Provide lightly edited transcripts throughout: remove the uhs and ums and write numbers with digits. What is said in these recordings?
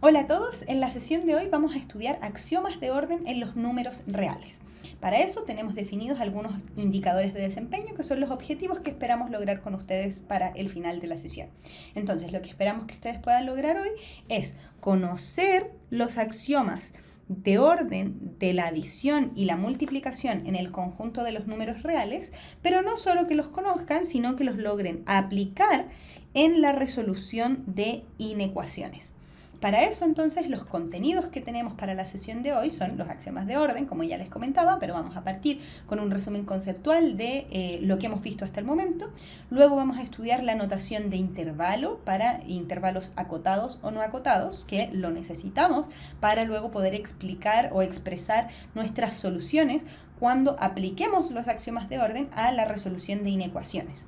Hola a todos, en la sesión de hoy vamos a estudiar axiomas de orden en los números reales. Para eso tenemos definidos algunos indicadores de desempeño que son los objetivos que esperamos lograr con ustedes para el final de la sesión. Entonces, lo que esperamos que ustedes puedan lograr hoy es conocer los axiomas de orden de la adición y la multiplicación en el conjunto de los números reales, pero no solo que los conozcan, sino que los logren aplicar en la resolución de inecuaciones. Para eso, entonces, los contenidos que tenemos para la sesión de hoy son los axiomas de orden, como ya les comentaba, pero vamos a partir con un resumen conceptual de lo que hemos visto hasta el momento. Luego vamos a estudiar la notación de intervalo para intervalos acotados o no acotados, que lo necesitamos para luego poder explicar o expresar nuestras soluciones cuando apliquemos los axiomas de orden a la resolución de inecuaciones.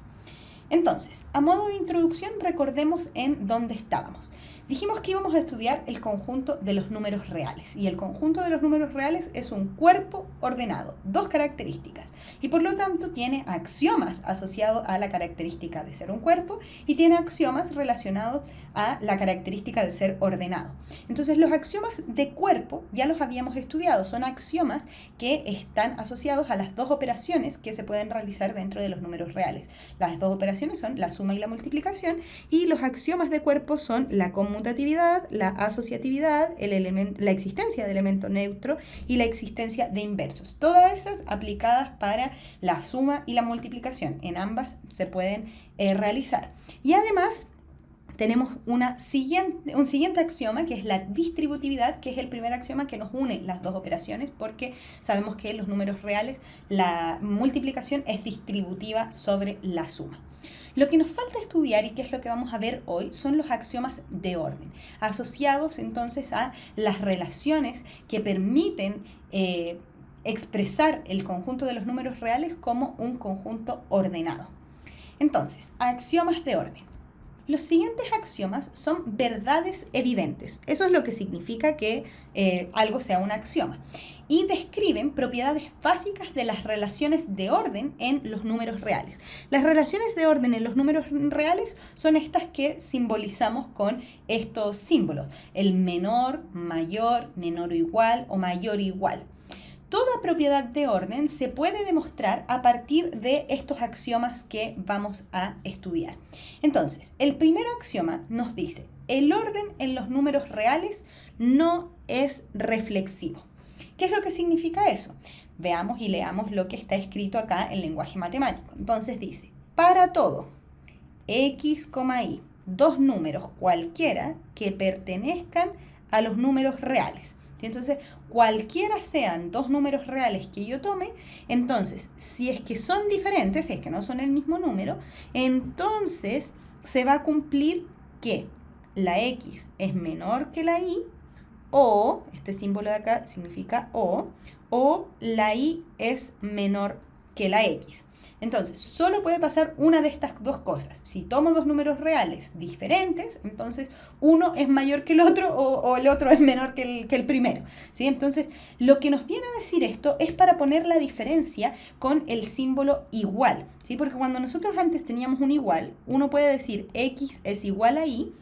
Entonces, a modo de introducción, recordemos en dónde estábamos. Dijimos que íbamos a estudiar el conjunto de los números reales, y el conjunto de los números reales es un cuerpo ordenado, dos características, y por lo tanto tiene axiomas asociados a la característica de ser un cuerpo y tiene axiomas relacionados a la característica de ser ordenado. Entonces, los axiomas de cuerpo ya los habíamos estudiado, son axiomas que están asociados a las dos operaciones que se pueden realizar dentro de los números reales. Las dos operaciones son la suma y la multiplicación, y los axiomas de cuerpo son la conmutatividad, la asociatividad, la existencia de elemento neutro y la existencia de inversos. Todas esas aplicadas para la suma y la multiplicación. En ambas se pueden realizar. Y además tenemos un siguiente axioma, que es la distributividad, que es el primer axioma que nos une las dos operaciones, porque sabemos que en los números reales la multiplicación es distributiva sobre la suma. Lo que nos falta estudiar, y que es lo que vamos a ver hoy, son los axiomas de orden, asociados entonces a las relaciones que permiten expresar el conjunto de los números reales como un conjunto ordenado. Entonces, axiomas de orden. Los siguientes axiomas son verdades evidentes. Eso es lo que significa que algo sea un axioma. Y describen propiedades básicas de las relaciones de orden en los números reales. Las relaciones de orden en los números reales son estas que simbolizamos con estos símbolos: el menor, mayor, menor o igual o mayor o igual. Toda propiedad de orden se puede demostrar a partir de estos axiomas que vamos a estudiar. Entonces, el primer axioma nos dice: el orden en los números reales no es reflexivo. ¿Qué es lo que significa eso? Veamos y leamos lo que está escrito acá en lenguaje matemático. Entonces dice: para todo x, y, dos números cualquiera que pertenezcan a los números reales. Entonces, cualquiera sean dos números reales que yo tome, entonces, si es que son diferentes, si es que no son el mismo número, entonces se va a cumplir que la x es menor que la y, o, este símbolo de acá significa o la y es menor que la x. Entonces, solo puede pasar una de estas dos cosas. Si tomo dos números reales diferentes, entonces uno es mayor que el otro o el otro es menor que el primero, ¿sí? Entonces, lo que nos viene a decir esto es para poner la diferencia con el símbolo igual, ¿sí? Porque cuando nosotros antes teníamos un igual, uno puede decir x es igual a y,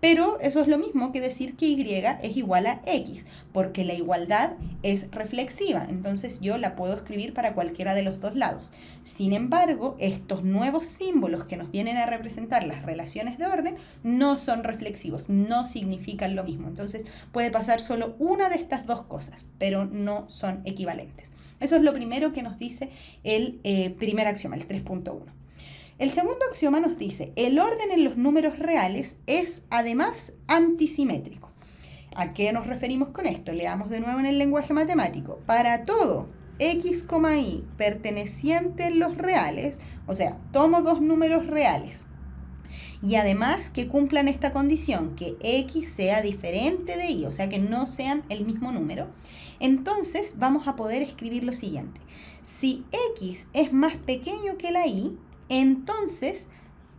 pero eso es lo mismo que decir que y es igual a x, porque la igualdad es reflexiva, entonces yo la puedo escribir para cualquiera de los dos lados. Sin embargo, estos nuevos símbolos que nos vienen a representar las relaciones de orden no son reflexivos, no significan lo mismo. Entonces puede pasar solo una de estas dos cosas, pero no son equivalentes. Eso es lo primero que nos dice el primer axioma, el 3.1. El segundo axioma nos dice: el orden en los números reales es además antisimétrico. ¿A qué nos referimos con esto? Leamos de nuevo en el lenguaje matemático. Para todo x, y perteneciente en los reales, o sea, tomo dos números reales y además que cumplan esta condición, que x sea diferente de y, o sea, que no sean el mismo número, entonces vamos a poder escribir lo siguiente: si x es más pequeño que la y, entonces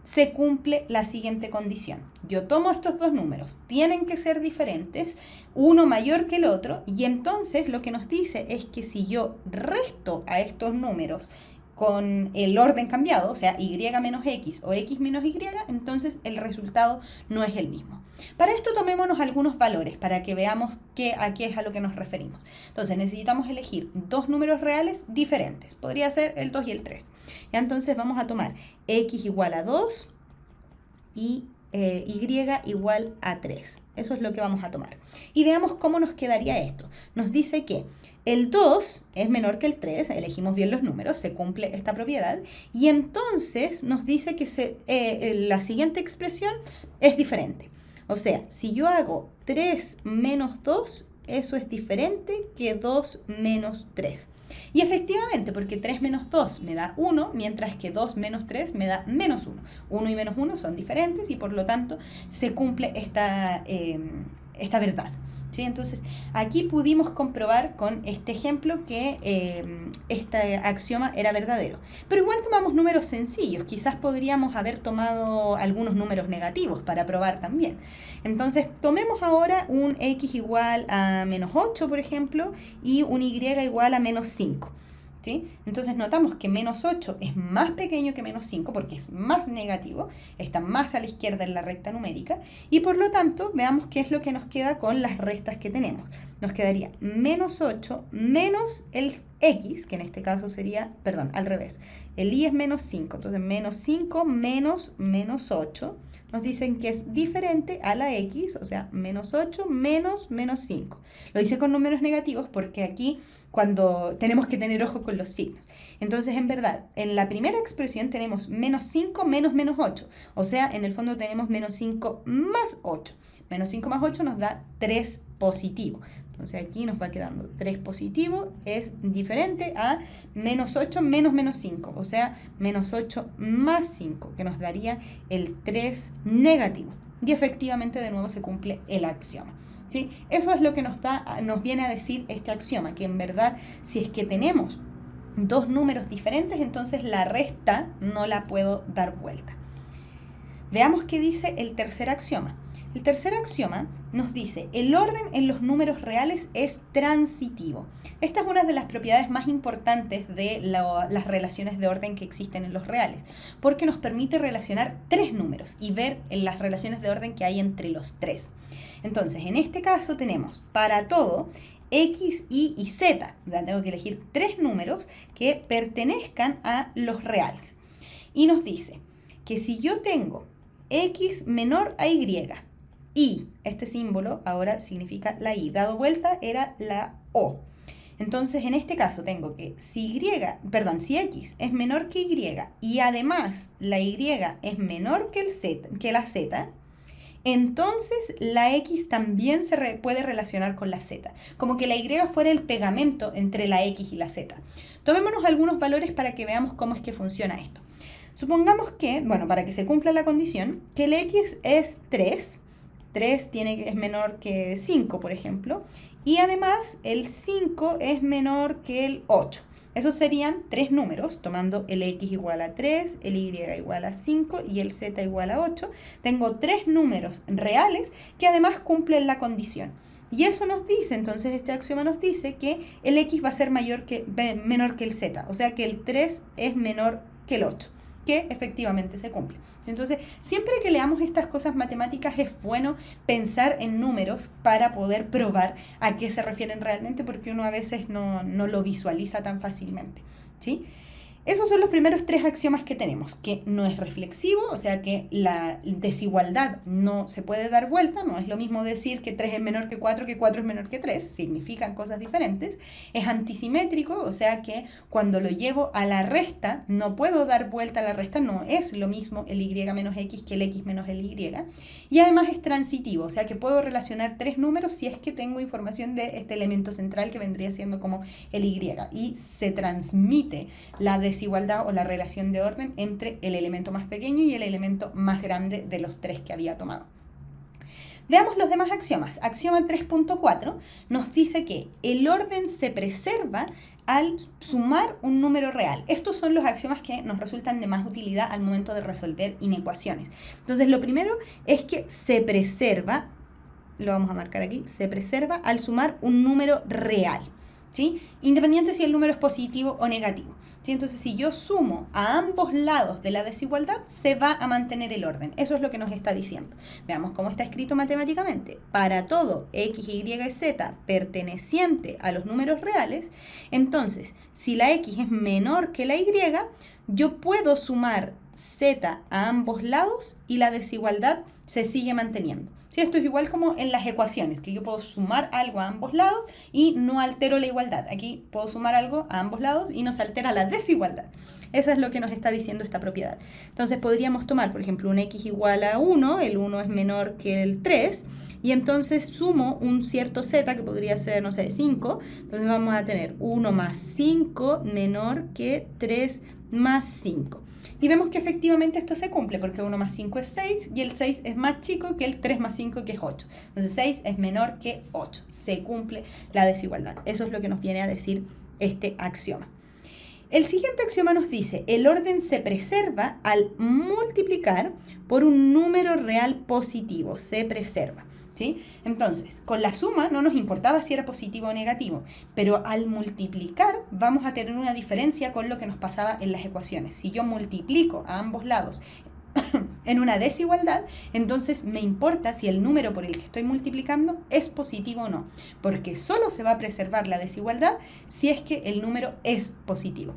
se cumple la siguiente condición. Yo tomo estos dos números, tienen que ser diferentes, uno mayor que el otro, y entonces lo que nos dice es que si yo resto a estos números con el orden cambiado, o sea, y menos x o x menos y, entonces el resultado no es el mismo. Para esto tomémonos algunos valores para que veamos a qué es a lo que nos referimos. Entonces necesitamos elegir dos números reales diferentes. Podría ser el 2 y el 3. Y entonces vamos a tomar x igual a 2 y y igual a 3. Eso es lo que vamos a tomar. Y veamos cómo nos quedaría esto. Nos dice que el 2 es menor que el 3, elegimos bien los números, se cumple esta propiedad, y entonces nos dice que la siguiente expresión es diferente. O sea, si yo hago 3 menos 2, eso es diferente que 2 menos 3. Y efectivamente, porque 3 menos 2 me da 1, mientras que 2 menos 3 me da menos 1. 1 y menos 1 son diferentes y por lo tanto se cumple esta verdad. ¿Sí? Entonces, aquí pudimos comprobar con este ejemplo que este axioma era verdadero. Pero igual tomamos números sencillos. Quizás podríamos haber tomado algunos números negativos para probar también. Entonces, tomemos ahora un x igual a menos 8, por ejemplo, y un y igual a menos 5. ¿Sí? Entonces notamos que menos 8 es más pequeño que menos 5 porque es más negativo, está más a la izquierda en la recta numérica y por lo tanto veamos qué es lo que nos queda con las restas que tenemos. Nos quedaría menos 8 menos el x, que en este caso sería, perdón, al revés. El y es menos 5, entonces menos 5 menos menos 8 nos dicen que es diferente a la x, o sea, menos 8 menos menos 5. Lo hice con números negativos porque aquí cuando tenemos que tener ojo con los signos. Entonces, en verdad, en la primera expresión tenemos menos 5 menos menos 8. O sea, en el fondo tenemos menos 5 más 8. Menos 5 más 8 nos da 3 positivo. Entonces aquí nos va quedando 3 positivo, es diferente a menos 8 menos menos 5, o sea, menos 8 más 5, que nos daría el 3 negativo. Y efectivamente de nuevo se cumple el axioma. ¿Sí? Eso es lo que nos viene a decir este axioma, que en verdad si es que tenemos dos números diferentes, entonces la resta no la puedo dar vuelta. Veamos qué dice el tercer axioma. El tercer axioma nos dice, el orden en los números reales es transitivo. Esta es una de las propiedades más importantes de las relaciones de orden que existen en los reales, porque nos permite relacionar tres números y ver en las relaciones de orden que hay entre los tres. Entonces, en este caso tenemos para todo x, y y z. O sea, tengo que elegir tres números que pertenezcan a los reales. Y nos dice que si yo tengo x menor a y este símbolo ahora significa la y, dado vuelta era la o. Entonces, en este caso tengo que si x es menor que y además la y es menor que la z, entonces la x también se puede relacionar con la z, como que la y fuera el pegamento entre la x y la z. Tomémonos algunos valores para que veamos cómo es que funciona esto. Supongamos que, bueno, para que se cumpla la condición, que el x es 3, 3 es menor que 5, por ejemplo, y además el 5 es menor que el 8. Esos serían tres números, tomando el x igual a 3, el y igual a 5 y el z igual a 8. Tengo tres números reales que además cumplen la condición. Y eso nos dice, entonces este axioma nos dice que el x va a ser menor que el z, o sea que el 3 es menor que el 8. Que efectivamente se cumple. Entonces, siempre que leamos estas cosas matemáticas es bueno pensar en números para poder probar a qué se refieren realmente, porque uno a veces no lo visualiza tan fácilmente, ¿sí? Esos son los primeros tres axiomas que tenemos, que no es reflexivo, o sea que la desigualdad no se puede dar vuelta, no es lo mismo decir que 3 es menor que 4 es menor que 3, significan cosas diferentes. Es antisimétrico, o sea que cuando lo llevo a la resta, no puedo dar vuelta a la resta, no es lo mismo el y menos x que el x menos el y. Y además es transitivo, o sea que puedo relacionar tres números si es que tengo información de este elemento central que vendría siendo como el y. Y se transmite la desigualdad o la relación de orden entre el elemento más pequeño y el elemento más grande de los tres que había tomado. Veamos los demás axiomas. Axioma 3.4 nos dice que el orden se preserva al sumar un número real. Estos son los axiomas que nos resultan de más utilidad al momento de resolver inecuaciones. Entonces, lo primero es que se preserva, lo vamos a marcar aquí, se preserva al sumar un número real. ¿sí? Independiente si el número es positivo o negativo. ¿Sí? Entonces, si yo sumo a ambos lados de la desigualdad, se va a mantener el orden. Eso es lo que nos está diciendo. Veamos cómo está escrito matemáticamente. Para todo x, y y z perteneciente a los números reales, entonces, si la x es menor que la y, yo puedo sumar z a ambos lados y la desigualdad se sigue manteniendo. ¿Sí? Esto es igual como en las ecuaciones, que yo puedo sumar algo a ambos lados y no altero la igualdad. Aquí puedo sumar algo a ambos lados y no se altera la desigualdad. Eso es lo que nos está diciendo esta propiedad. Entonces podríamos tomar, por ejemplo, un x igual a 1, el 1 es menor que el 3, y entonces sumo un cierto z, que podría ser, no sé, 5. Entonces vamos a tener 1 más 5 menor que 3 más 5. Y vemos que efectivamente esto se cumple, porque 1 más 5 es 6, y el 6 es más chico que el 3 más 5, que es 8. Entonces 6 es menor que 8. Se cumple la desigualdad. Eso es lo que nos viene a decir este axioma. El siguiente axioma nos dice, el orden se preserva al multiplicar por un número real positivo. Se preserva. ¿Sí? Entonces, con la suma no nos importaba si era positivo o negativo, pero al multiplicar vamos a tener una diferencia con lo que nos pasaba en las ecuaciones. Si yo multiplico a ambos lados en una desigualdad, entonces me importa si el número por el que estoy multiplicando es positivo o no, porque solo se va a preservar la desigualdad si es que el número es positivo.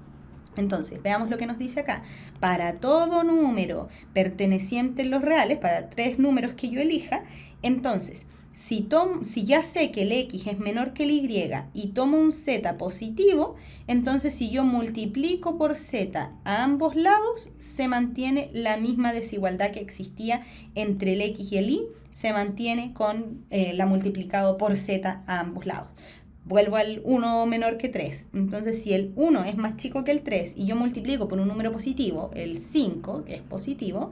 Entonces, veamos lo que nos dice acá. Para todo número perteneciente en los reales, para 3 números que yo elija, entonces, si ya sé que el x es menor que el y y tomo un z positivo, entonces si yo multiplico por z a ambos lados, se mantiene la misma desigualdad que existía entre el x y el y, se mantiene con la multiplicado por z a ambos lados. Vuelvo al 1 menor que 3. Entonces, si el 1 es más chico que el 3 y yo multiplico por un número positivo, el 5, que es positivo,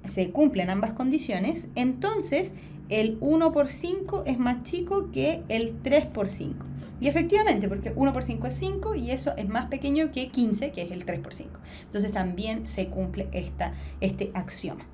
se cumplen ambas condiciones, entonces el 1 por 5 es más chico que el 3 por 5. Y efectivamente, porque 1 por 5 es 5 y eso es más pequeño que 15, que es el 3 por 5. Entonces también se cumple este axioma.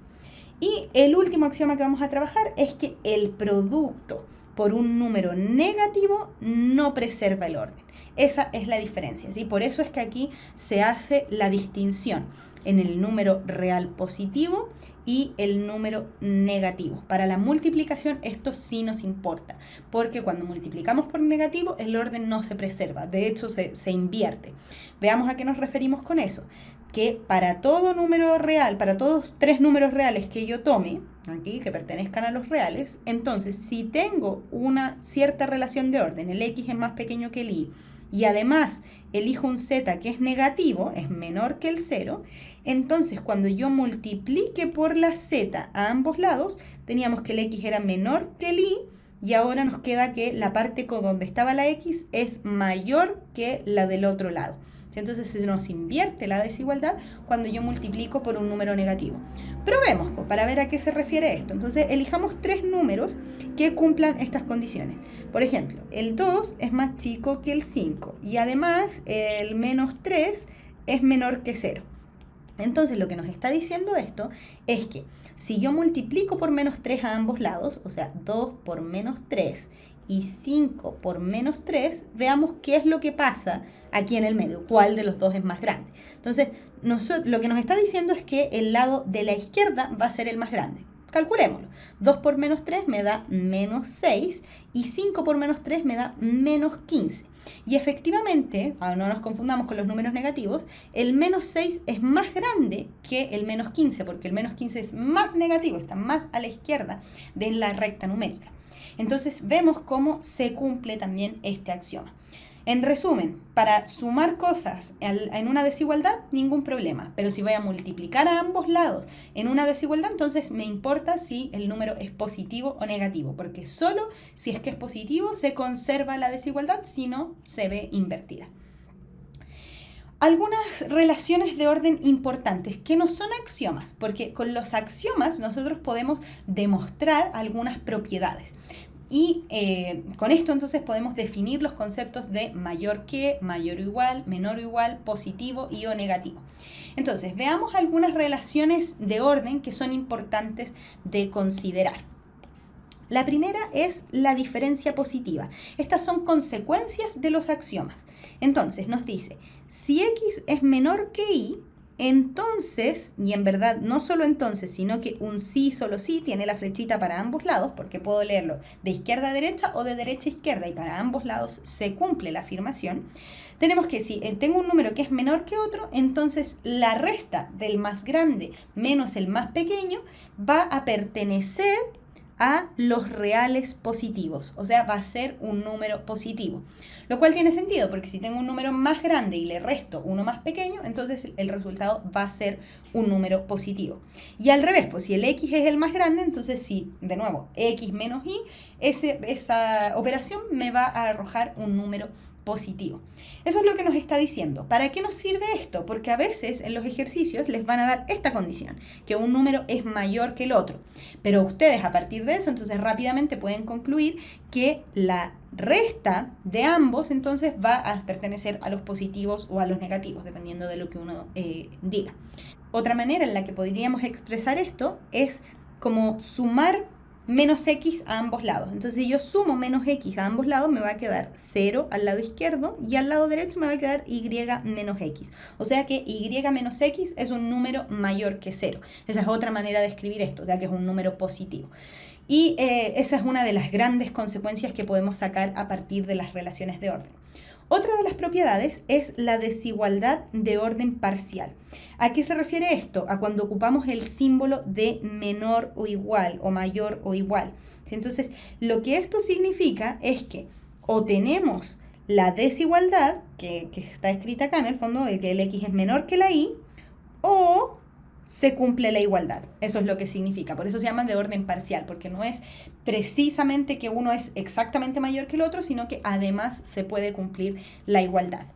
Y el último axioma que vamos a trabajar es que el producto por un número negativo no preserva el orden. Esa es la diferencia, ¿sí? Por eso es que aquí se hace la distinción en el número real positivo y el número negativo. Para la multiplicación esto sí nos importa, porque cuando multiplicamos por negativo el orden no se preserva, de hecho se invierte. Veamos a qué nos referimos con eso. Que para todo número real, para todos 3 números reales que yo tome, aquí, que pertenezcan a los reales, entonces si tengo una cierta relación de orden, el x es más pequeño que el y, y además elijo un z que es negativo, es menor que el 0, entonces cuando yo multiplique por la z a ambos lados, teníamos que el x era menor que el y, y ahora nos queda que la parte donde estaba la x es mayor que la del otro lado. Entonces se nos invierte la desigualdad cuando yo multiplico por un número negativo. Probemos para ver a qué se refiere esto. Entonces elijamos 3 números que cumplan estas condiciones. Por ejemplo, el 2 es más chico que el 5 y además el menos 3 es menor que 0. Entonces lo que nos está diciendo esto es que si yo multiplico por menos 3 a ambos lados, o sea 2 por menos 3 y 5 por menos 3, veamos qué es lo que pasa aquí en el medio, cuál de los dos es más grande. Entonces, lo que nos está diciendo es que el lado de la izquierda va a ser el más grande. Calculémoslo. 2 por menos 3 me da menos 6 y 5 por menos 3 me da menos 15. Y efectivamente, no nos confundamos con los números negativos, el menos 6 es más grande que el menos 15, porque el menos 15 es más negativo, está más a la izquierda de la recta numérica. Entonces vemos cómo se cumple también este axioma. En resumen, para sumar cosas en una desigualdad, ningún problema. Pero si voy a multiplicar a ambos lados en una desigualdad, entonces me importa si el número es positivo o negativo. Porque solo si es que es positivo se conserva la desigualdad, si no se ve invertida. Algunas relaciones de orden importantes que no son axiomas, porque con los axiomas nosotros podemos demostrar algunas propiedades. Y con esto entonces podemos definir los conceptos de mayor que, mayor o igual, menor o igual, positivo y o negativo. Entonces, veamos algunas relaciones de orden que son importantes de considerar. La primera es la diferencia positiva. Estas son consecuencias de los axiomas. Entonces nos dice, si x es menor que y, entonces, y en verdad no solo entonces, sino que un sí, solo sí, tiene la flechita para ambos lados, porque puedo leerlo de izquierda a derecha o de derecha a izquierda, y para ambos lados se cumple la afirmación. Tenemos que si tengo un número que es menor que otro, entonces la resta del más grande menos el más pequeño va a pertenecer a los reales positivos, o sea, va a ser un número positivo, lo cual tiene sentido porque si tengo un número más grande y le resto uno más pequeño, entonces el resultado va a ser un número positivo. Y al revés, pues si el x es el más grande, entonces si, de nuevo, x menos y, esa operación me va a arrojar un número positivo. Eso es lo que nos está diciendo. ¿Para qué nos sirve esto? Porque a veces en los ejercicios les van a dar esta condición, que un número es mayor que el otro. Pero ustedes a partir de eso, entonces rápidamente pueden concluir que la resta de ambos entonces va a pertenecer a los positivos o a los negativos, dependiendo de lo que uno diga. Otra manera en la que podríamos expresar esto es como sumar menos x a ambos lados. Entonces, si yo sumo menos x a ambos lados, me va a quedar 0 al lado izquierdo y al lado derecho me va a quedar y menos x. O sea que y menos x es un número mayor que 0. Esa es otra manera de escribir esto, o sea que es un número positivo. Y esa es una de las grandes consecuencias que podemos sacar a partir de las relaciones de orden. Otra de las propiedades es la desigualdad de orden parcial. ¿A qué se refiere esto? A cuando ocupamos el símbolo de menor o igual o mayor o igual. Entonces, lo que esto significa es que o tenemos la desigualdad, que está escrita acá en el fondo, de que el x es menor que la y, o se cumple la igualdad. Eso es lo que significa. Por eso se llaman de orden parcial, porque no es precisamente que uno es exactamente mayor que el otro, sino que además se puede cumplir la igualdad.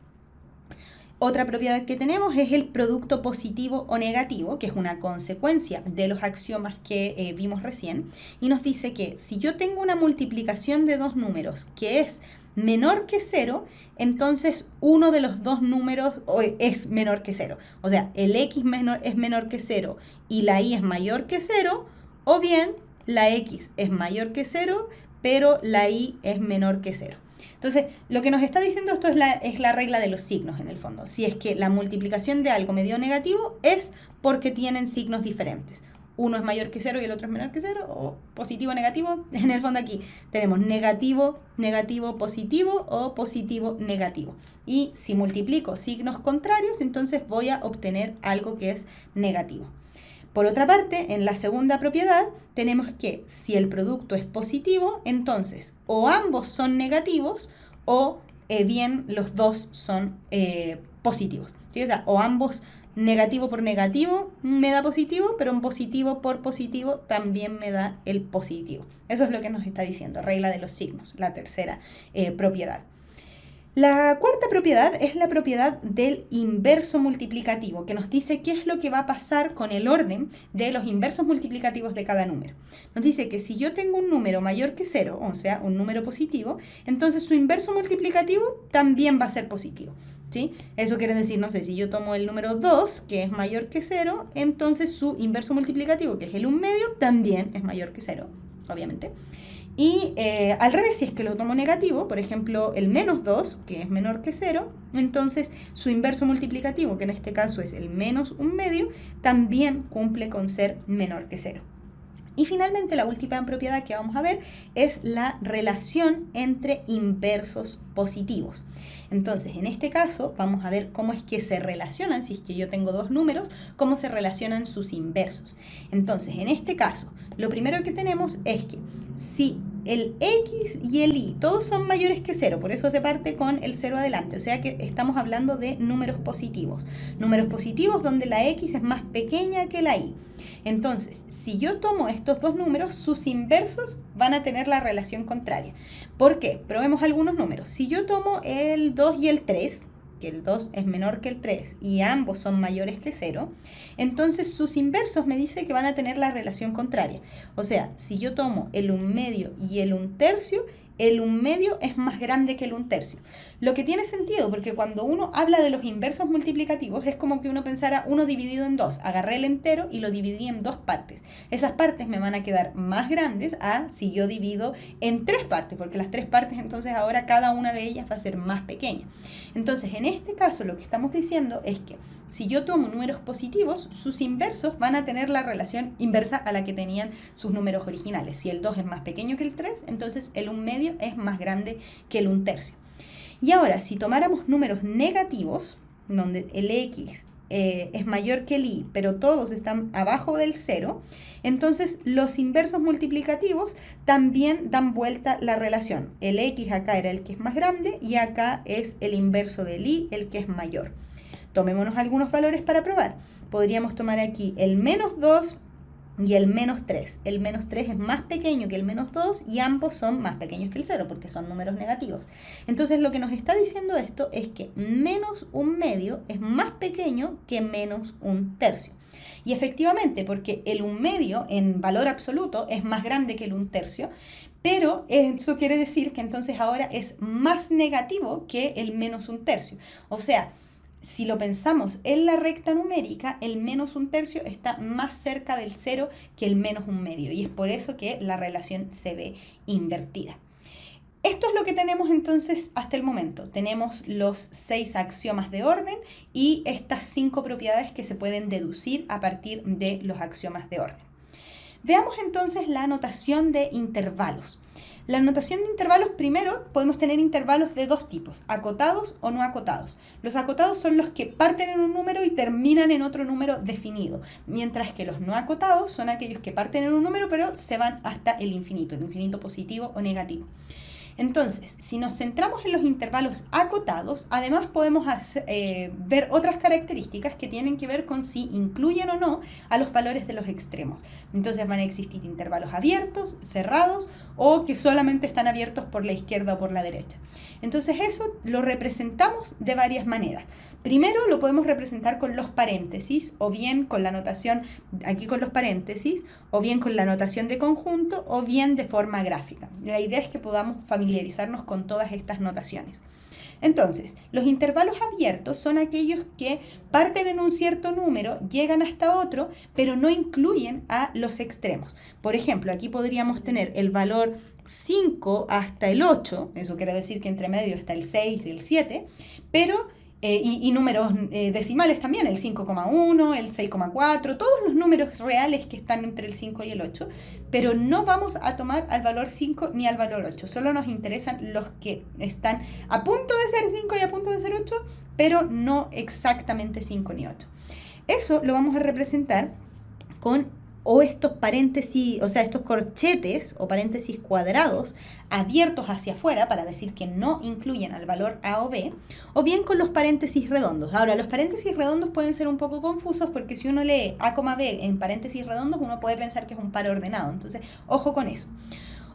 Otra propiedad que tenemos es el producto positivo o negativo, que es una consecuencia de los axiomas que vimos recién, y nos dice que si yo tengo una multiplicación de dos números que es menor que 0, entonces uno de los dos números es menor que 0. O sea, el x es menor que 0 y la y es mayor que 0, o bien la x es mayor que 0, pero la y es menor que 0. Entonces, lo que nos está diciendo esto es la regla de los signos en el fondo. Si es que la multiplicación de algo me dio negativo, es porque tienen signos diferentes. Uno es mayor que 0 y el otro es menor que 0, o positivo, negativo. En el fondo aquí tenemos negativo, negativo, positivo o positivo, negativo. Y si multiplico signos contrarios, entonces voy a obtener algo que es negativo. Por otra parte, en la segunda propiedad tenemos que si el producto es positivo, entonces o ambos son negativos o bien los dos son positivos. ¿Sí? O sea, o ambos negativo por negativo me da positivo, pero un positivo por positivo también me da el positivo. Eso es lo que nos está diciendo, regla de los signos, la tercera propiedad. La cuarta propiedad es la propiedad del inverso multiplicativo, que nos dice qué es lo que va a pasar con el orden de los inversos multiplicativos de cada número. Nos dice que si yo tengo un número mayor que 0, o sea, un número positivo, entonces su inverso multiplicativo también va a ser positivo. ¿Sí? Eso quiere decir, no sé, si yo tomo el número 2, que es mayor que 0, entonces su inverso multiplicativo, que es el 1 medio, también es mayor que 0, obviamente. Y al revés, si es que lo tomo negativo, por ejemplo, el menos 2, que es menor que 0, entonces su inverso multiplicativo, que en este caso es el menos 1 medio, también cumple con ser menor que 0. Y finalmente, la última propiedad que vamos a ver es la relación entre inversos positivos. Entonces, en este caso, vamos a ver cómo es que se relacionan, si es que yo tengo dos números, cómo se relacionan sus inversos. Entonces, en este caso, lo primero que tenemos es que si el x y el y todos son mayores que 0, por eso se parte con el 0 adelante, o sea que estamos hablando de números positivos. Números positivos donde la x es más pequeña que la y. Entonces, si yo tomo estos dos números, sus inversos van a tener la relación contraria. ¿Por qué? Probemos algunos números. Si yo tomo el 2 y el 3, que el 2 es menor que el 3 y ambos son mayores que 0, entonces sus inversos me dice que van a tener la relación contraria. O sea, si yo tomo el 1 medio y el 1 tercio, el 1/2 es más grande que el 1/3. Lo que tiene sentido, porque cuando uno habla de los inversos multiplicativos, es como que uno pensara 1 dividido en 2. Agarré el entero y lo dividí en 2 partes. Esas partes me van a quedar más grandes a si yo divido en 3 partes, porque las 3 partes entonces ahora cada una de ellas va a ser más pequeña. Entonces, en este caso lo que estamos diciendo es que si yo tomo números positivos, sus inversos van a tener la relación inversa a la que tenían sus números originales. Si el 2 es más pequeño que el 3, entonces el 1/2 es más grande que el 1/3. Y ahora, si tomáramos números negativos, donde el x es mayor que el y, pero todos están abajo del 0, entonces los inversos multiplicativos también dan vuelta la relación. El x acá era el que es más grande y acá es el inverso del y, el que es mayor. Tomémonos algunos valores para probar. Podríamos tomar aquí el -2 y el -3. El -3 es más pequeño que el -2 y ambos son más pequeños que el 0 porque son números negativos. Entonces lo que nos está diciendo esto es que -1/2 es más pequeño que -1/3. Y efectivamente, porque el 1/2 en valor absoluto es más grande que el 1/3, pero eso quiere decir que entonces ahora es más negativo que el -1/3. O sea, si lo pensamos en la recta numérica, el -1/3 está más cerca del 0 que el -1/2 y es por eso que la relación se ve invertida. Esto es lo que tenemos entonces hasta el momento. Tenemos los 6 axiomas de orden y estas 5 propiedades que se pueden deducir a partir de los axiomas de orden. Veamos entonces la notación de intervalos. La notación de intervalos, primero, podemos tener intervalos de dos tipos, acotados o no acotados. Los acotados son los que parten en un número y terminan en otro número definido, mientras que los no acotados son aquellos que parten en un número pero se van hasta el infinito positivo o negativo. Entonces, si nos centramos en los intervalos acotados, además podemos ver otras características que tienen que ver con si incluyen o no a los valores de los extremos. Entonces van a existir intervalos abiertos, cerrados o que solamente están abiertos por la izquierda o por la derecha. Entonces eso lo representamos de varias maneras. Primero lo podemos representar con los paréntesis o bien con la notación, aquí con los paréntesis, o bien con la notación de conjunto o bien de forma gráfica. La idea es que podamos familiarizarnos con todas estas notaciones. Entonces, los intervalos abiertos son aquellos que parten en un cierto número, llegan hasta otro, pero no incluyen a los extremos. Por ejemplo, aquí podríamos tener el valor 5 hasta el 8, eso quiere decir que entre medio está el 6 y el 7, pero y números decimales también, el 5,1, el 6,4, todos los números reales que están entre el 5 y el 8, pero no vamos a tomar al valor 5 ni al valor 8, solo nos interesan los que están a punto de ser 5 y a punto de ser 8, pero no exactamente 5 ni 8. Eso lo vamos a representar con o estos paréntesis, o sea, estos corchetes o paréntesis cuadrados abiertos hacia afuera para decir que no incluyen al valor A o B, o bien con los paréntesis redondos. Ahora, los paréntesis redondos pueden ser un poco confusos porque si uno lee A, B en paréntesis redondos, uno puede pensar que es un par ordenado. Entonces, ojo con eso.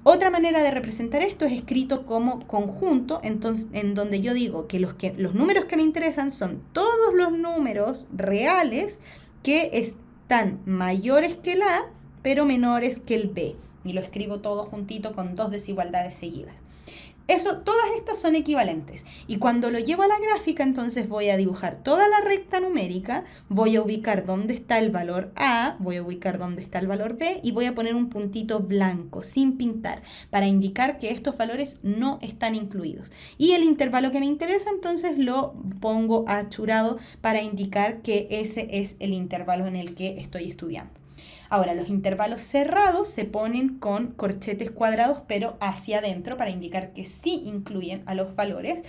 Otra manera de representar esto es escrito como conjunto, entonces, en donde yo digo que los números que me interesan son todos los números reales que están mayores que el A, pero menores que el B. Y lo escribo todo juntito con dos desigualdades seguidas. Todas estas son equivalentes. Y cuando lo llevo a la gráfica, entonces voy a dibujar toda la recta numérica, voy a ubicar dónde está el valor A, voy a ubicar dónde está el valor B y voy a poner un puntito blanco sin pintar para indicar que estos valores no están incluidos. Y el intervalo que me interesa, entonces lo pongo achurado para indicar que ese es el intervalo en el que estoy estudiando. Ahora, los intervalos cerrados se ponen con corchetes cuadrados, pero hacia adentro para indicar que sí incluyen a los valores.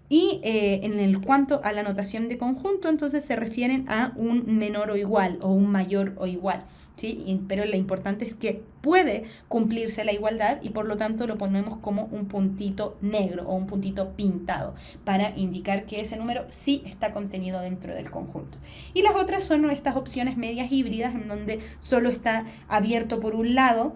Y en el cuanto a la notación de conjunto, entonces se refieren a un menor o igual o un mayor o igual, ¿sí? Pero lo importante es que puede cumplirse la igualdad y por lo tanto lo ponemos como un puntito negro o un puntito pintado para indicar que ese número sí está contenido dentro del conjunto. Y las otras son estas opciones medias híbridas en donde solo está abierto por un lado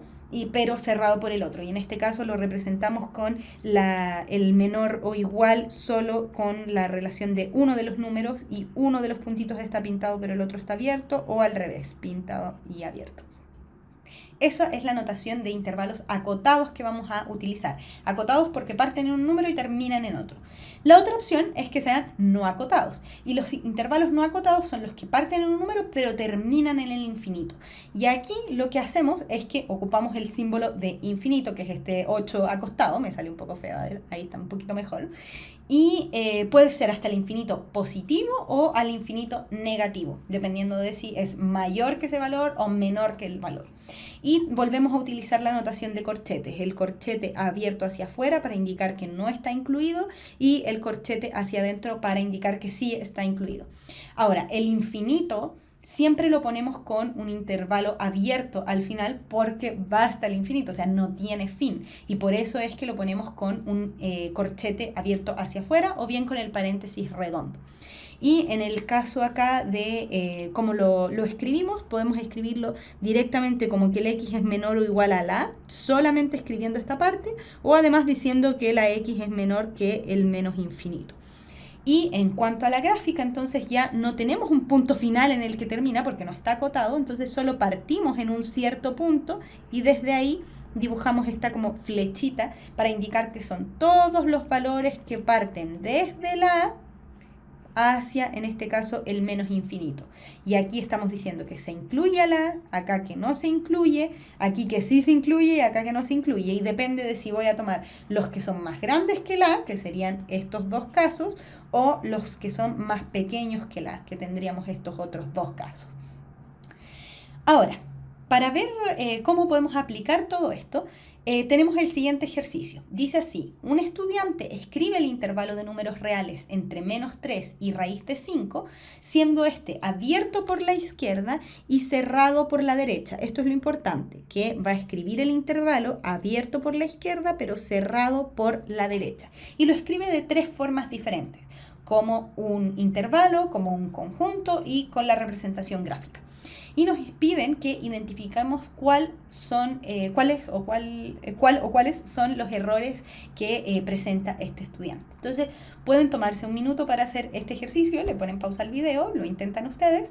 pero cerrado por el otro. Y en este caso lo representamos con el menor o igual solo con la relación de uno de los números y uno de los puntitos está pintado pero el otro está abierto, o al revés, pintado y abierto. Esa es la notación de intervalos acotados que vamos a utilizar. Acotados porque parten en un número y terminan en otro. La otra opción es que sean no acotados. Y los intervalos no acotados son los que parten en un número pero terminan en el infinito. Y aquí lo que hacemos es que ocupamos el símbolo de infinito, que es este 8 acostado. Me sale un poco feo, a ver, ahí está un poquito mejor. Y puede ser hasta el infinito positivo o al infinito negativo, dependiendo de si es mayor que ese valor o menor que el valor. Y volvemos a utilizar la notación de corchetes, el corchete abierto hacia afuera para indicar que no está incluido y el corchete hacia adentro para indicar que sí está incluido. Ahora, el infinito siempre lo ponemos con un intervalo abierto al final porque va hasta el infinito, o sea, no tiene fin. Y por eso es que lo ponemos con un corchete abierto hacia afuera o bien con el paréntesis redondo. Y en el caso acá de cómo lo escribimos, podemos escribirlo directamente como que el x es menor o igual a la, solamente escribiendo esta parte, o además diciendo que la x es menor que el menos infinito. Y en cuanto a la gráfica, entonces ya no tenemos un punto final en el que termina porque no está acotado, entonces solo partimos en un cierto punto y desde ahí dibujamos esta como flechita para indicar que son todos los valores que parten desde la hacia, en este caso, el menos infinito. Y aquí estamos diciendo que se incluye a la, acá que no se incluye, aquí que sí se incluye y acá que no se incluye. Y depende de si voy a tomar los que son más grandes que la, que serían estos dos casos, o los que son más pequeños que la, que tendríamos estos otros dos casos. Ahora, para ver cómo podemos aplicar todo esto, tenemos el siguiente ejercicio. Dice así: un estudiante escribe el intervalo de números reales entre menos 3 y raíz de 5, siendo este abierto por la izquierda y cerrado por la derecha. Esto es lo importante, que va a escribir el intervalo abierto por la izquierda pero cerrado por la derecha. Y lo escribe de tres formas diferentes, como un intervalo, como un conjunto y con la representación gráfica. Y nos piden que identifiquemos cuáles son los errores que presenta este estudiante. Entonces, pueden tomarse un minuto para hacer este ejercicio, le ponen pausa al video, lo intentan ustedes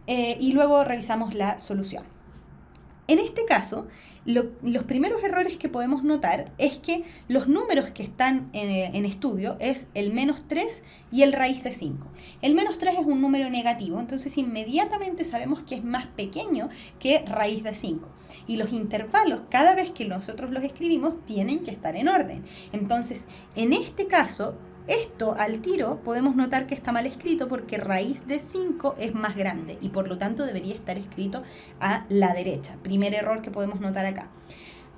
y luego revisamos la solución. En este caso, los primeros errores que podemos notar es que los números que están en estudio es el menos 3 y el raíz de 5. El menos 3 es un número negativo, entonces inmediatamente sabemos que es más pequeño que raíz de 5. Y los intervalos, cada vez que nosotros los escribimos, tienen que estar en orden. Entonces, en este caso, esto al tiro podemos notar que está mal escrito porque raíz de 5 es más grande y por lo tanto debería estar escrito a la derecha. Primer error que podemos notar acá.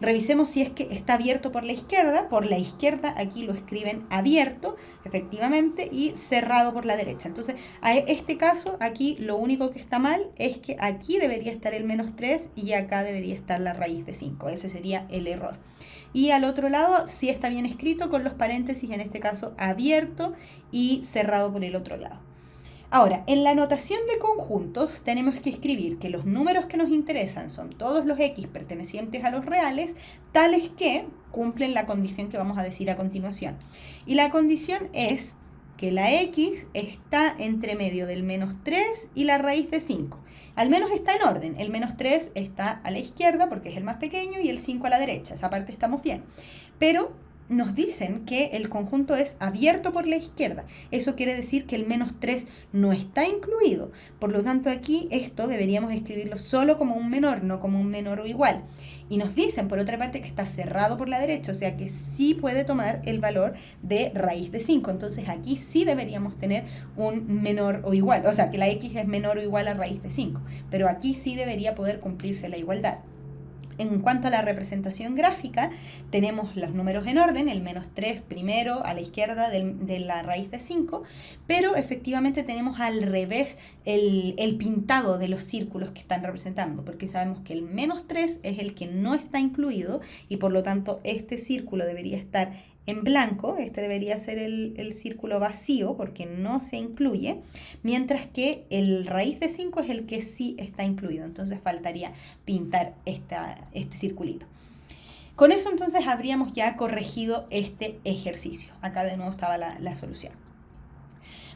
Revisemos si es que está abierto por la izquierda. Por la izquierda aquí lo escriben abierto, efectivamente, y cerrado por la derecha. Entonces, a este caso, aquí lo único que está mal es que aquí debería estar el menos 3 y acá debería estar la raíz de 5. Ese sería el error. Y al otro lado sí está bien escrito con los paréntesis, en este caso abierto y cerrado por el otro lado. Ahora, en la notación de conjuntos tenemos que escribir que los números que nos interesan son todos los x pertenecientes a los reales, tales que cumplen la condición que vamos a decir a continuación. Y la condición es que la x está entre medio del menos 3 y la raíz de 5. Al menos está en orden. El menos 3 está a la izquierda porque es el más pequeño y el 5 a la derecha. Esa parte estamos bien. Pero nos dicen que el conjunto es abierto por la izquierda. Eso quiere decir que el menos 3 no está incluido. Por lo tanto, aquí esto deberíamos escribirlo solo como un menor, no como un menor o igual. Y nos dicen, por otra parte, que está cerrado por la derecha, o sea que sí puede tomar el valor de raíz de 5. Entonces aquí sí deberíamos tener un menor o igual, o sea que la x es menor o igual a raíz de 5. Pero aquí sí debería poder cumplirse la igualdad. En cuanto a la representación gráfica, tenemos los números en orden, el menos 3 primero a la izquierda de la raíz de 5, pero efectivamente tenemos al revés el pintado de los círculos que están representando, porque sabemos que el menos 3 es el que no está incluido y por lo tanto este círculo debería estar en blanco, este debería ser el círculo vacío porque no se incluye, mientras que el raíz de 5 es el que sí está incluido, entonces faltaría pintar este circulito. Con eso entonces habríamos ya corregido este ejercicio. Acá de nuevo estaba la solución.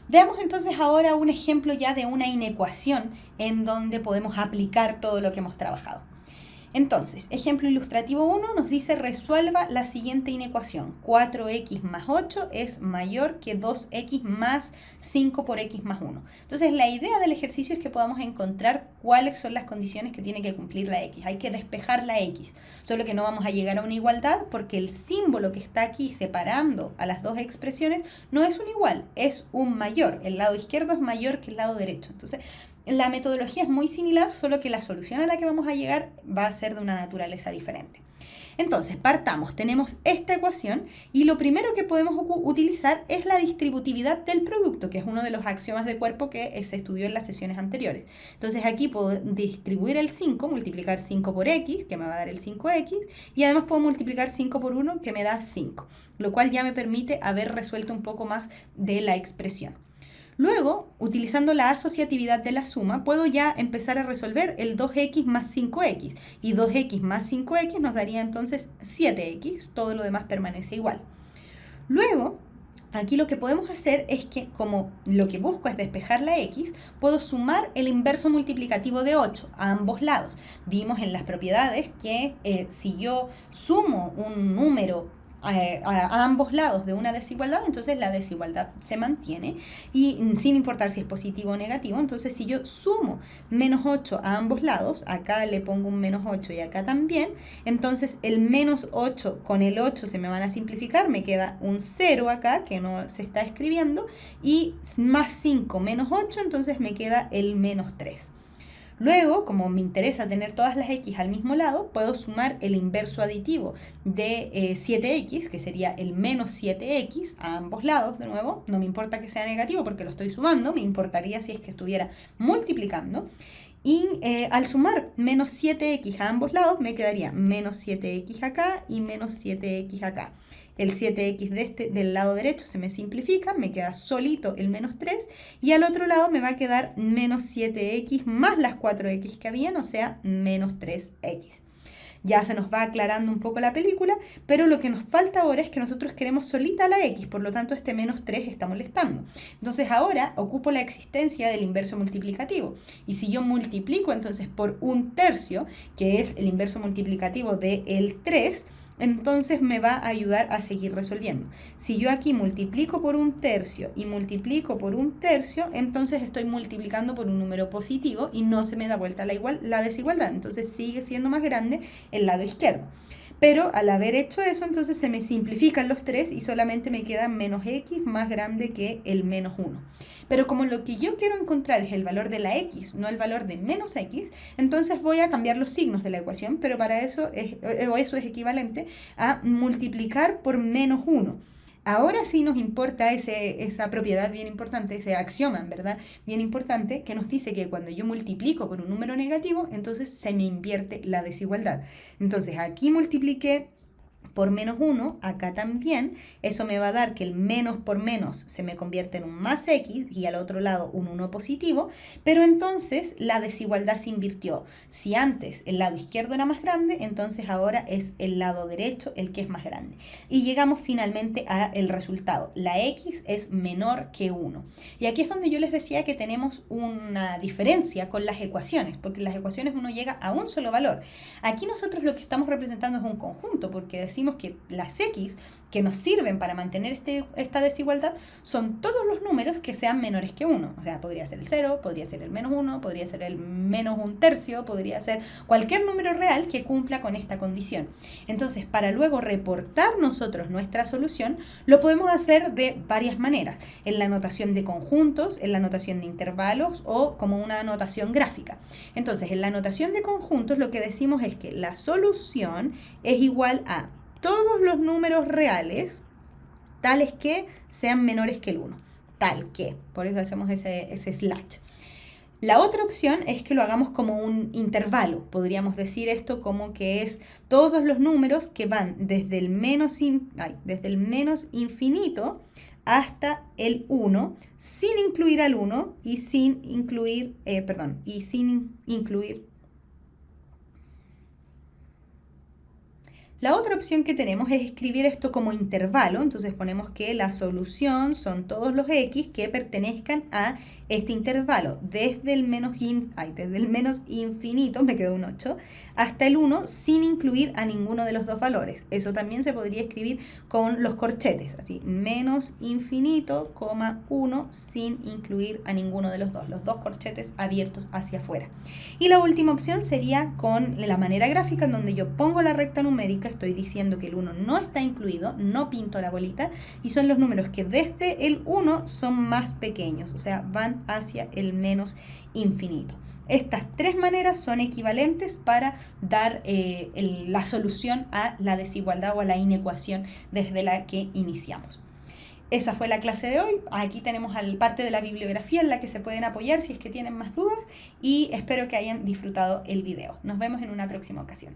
Veamos entonces ahora un ejemplo ya de una inecuación en donde podemos aplicar todo lo que hemos trabajado. Entonces, ejemplo ilustrativo 1 nos dice resuelva la siguiente inecuación. 4x más 8 es mayor que 2x más 5 por x más 1. Entonces, la idea del ejercicio es que podamos encontrar cuáles son las condiciones que tiene que cumplir la x. Hay que despejar la x, solo que no vamos a llegar a una igualdad porque el símbolo que está aquí separando a las dos expresiones no es un igual, es un mayor. El lado izquierdo es mayor que el lado derecho. Entonces, la metodología es muy similar, solo que la solución a la que vamos a llegar va a ser de una naturaleza diferente. Entonces, partamos, tenemos esta ecuación y lo primero que podemos utilizar es la distributividad del producto, que es uno de los axiomas de cuerpo que se estudió en las sesiones anteriores. Entonces, aquí puedo distribuir el 5, multiplicar 5 por x, que me va a dar el 5x, y además puedo multiplicar 5 por 1, que me da 5, lo cual ya me permite haber resuelto un poco más de la expresión. Luego, utilizando la asociatividad de la suma, puedo ya empezar a resolver el 2x más 5x. Y 2x más 5x nos daría entonces 7x, todo lo demás permanece igual. Luego, aquí lo que podemos hacer es que, como lo que busco es despejar la x, puedo sumar el inverso multiplicativo de 8 a ambos lados. Vimos en las propiedades que si yo sumo un número a ambos lados de una desigualdad, entonces la desigualdad se mantiene y sin importar si es positivo o negativo. Entonces, si yo sumo menos 8 a ambos lados, acá le pongo un menos 8 y acá también, entonces el menos 8 con el 8 se me van a simplificar, me queda un 0 acá que no se está escribiendo, y más 5 menos 8, entonces me queda el menos 3. Luego, como me interesa tener todas las x al mismo lado, puedo sumar el inverso aditivo de 7x, que sería el menos 7x, a ambos lados, de nuevo. No me importa que sea negativo porque lo estoy sumando, me importaría si es que estuviera multiplicando. Y al sumar menos 7x a ambos lados, me quedaría menos 7x acá y menos 7x acá. El 7x del lado derecho se me simplifica, me queda solito el menos 3, y al otro lado me va a quedar menos 7x más las 4x que habían, o sea, menos 3x. Ya se nos va aclarando un poco la película, pero lo que nos falta ahora es que nosotros queremos solita la x, por lo tanto este menos 3 está molestando. Entonces ahora ocupo la existencia del inverso multiplicativo, y si yo multiplico entonces por 1/3, que es el inverso multiplicativo del 3, entonces me va a ayudar a seguir resolviendo. Si yo aquí multiplico por 1/3 y multiplico por 1/3, entonces estoy multiplicando por un número positivo y no se me da vuelta la desigualdad. Entonces sigue siendo más grande el lado izquierdo. Pero al haber hecho eso, entonces se me simplifican los 3 y solamente me queda menos x más grande que el menos 1. Pero como lo que yo quiero encontrar es el valor de la x, no el valor de menos x, entonces voy a cambiar los signos de la ecuación, pero para eso eso es equivalente a multiplicar por menos 1. Ahora sí nos importa esa propiedad bien importante, ese axioma, en verdad, bien importante, que nos dice que cuando yo multiplico por un número negativo, entonces se me invierte la desigualdad. Entonces aquí multipliqué por menos 1, acá también, eso me va a dar que el menos por menos se me convierte en un más x y al otro lado un 1 positivo, pero entonces la desigualdad se invirtió. Si antes el lado izquierdo era más grande, entonces ahora es el lado derecho el que es más grande. Y llegamos finalmente al resultado. La x es menor que 1. Y aquí es donde yo les decía que tenemos una diferencia con las ecuaciones, porque en las ecuaciones uno llega a un solo valor. Aquí nosotros lo que estamos representando es un conjunto, porque decimos que las x que nos sirven para mantener esta desigualdad son todos los números que sean menores que 1. O sea, podría ser el 0, podría ser el menos 1, podría ser el menos 1/3, podría ser cualquier número real que cumpla con esta condición. Entonces, para luego reportar nosotros nuestra solución, lo podemos hacer de varias maneras. En la notación de conjuntos, en la notación de intervalos o como una notación gráfica. Entonces, en la notación de conjuntos lo que decimos es que la solución es igual a todos los números reales tales que sean menores que el 1. Tal que. Por eso hacemos ese slash. La otra opción es que lo hagamos como un intervalo. Podríamos decir esto como que es todos los números que van desde el menos infinito hasta el 1, sin incluir al 1 y sin incluir La otra opción que tenemos es escribir esto como intervalo, entonces ponemos que la solución son todos los x que pertenezcan a este intervalo, desde el menos infinito, me quedó un 8, hasta el 1 sin incluir a ninguno de los dos valores. Eso también se podría escribir con los corchetes, así, menos infinito, 1 sin incluir a ninguno de los dos corchetes abiertos hacia afuera. Y la última opción sería con la manera gráfica en donde yo pongo la recta numérica, estoy diciendo que el 1 no está incluido, no pinto la bolita, y son los números que desde el 1 son más pequeños, o sea, van hacia el menos infinito. Estas tres maneras son equivalentes para dar la solución a la desigualdad o a la inecuación desde la que iniciamos. Esa fue la clase de hoy. Aquí tenemos parte de la bibliografía en la que se pueden apoyar si es que tienen más dudas y espero que hayan disfrutado el video. Nos vemos en una próxima ocasión.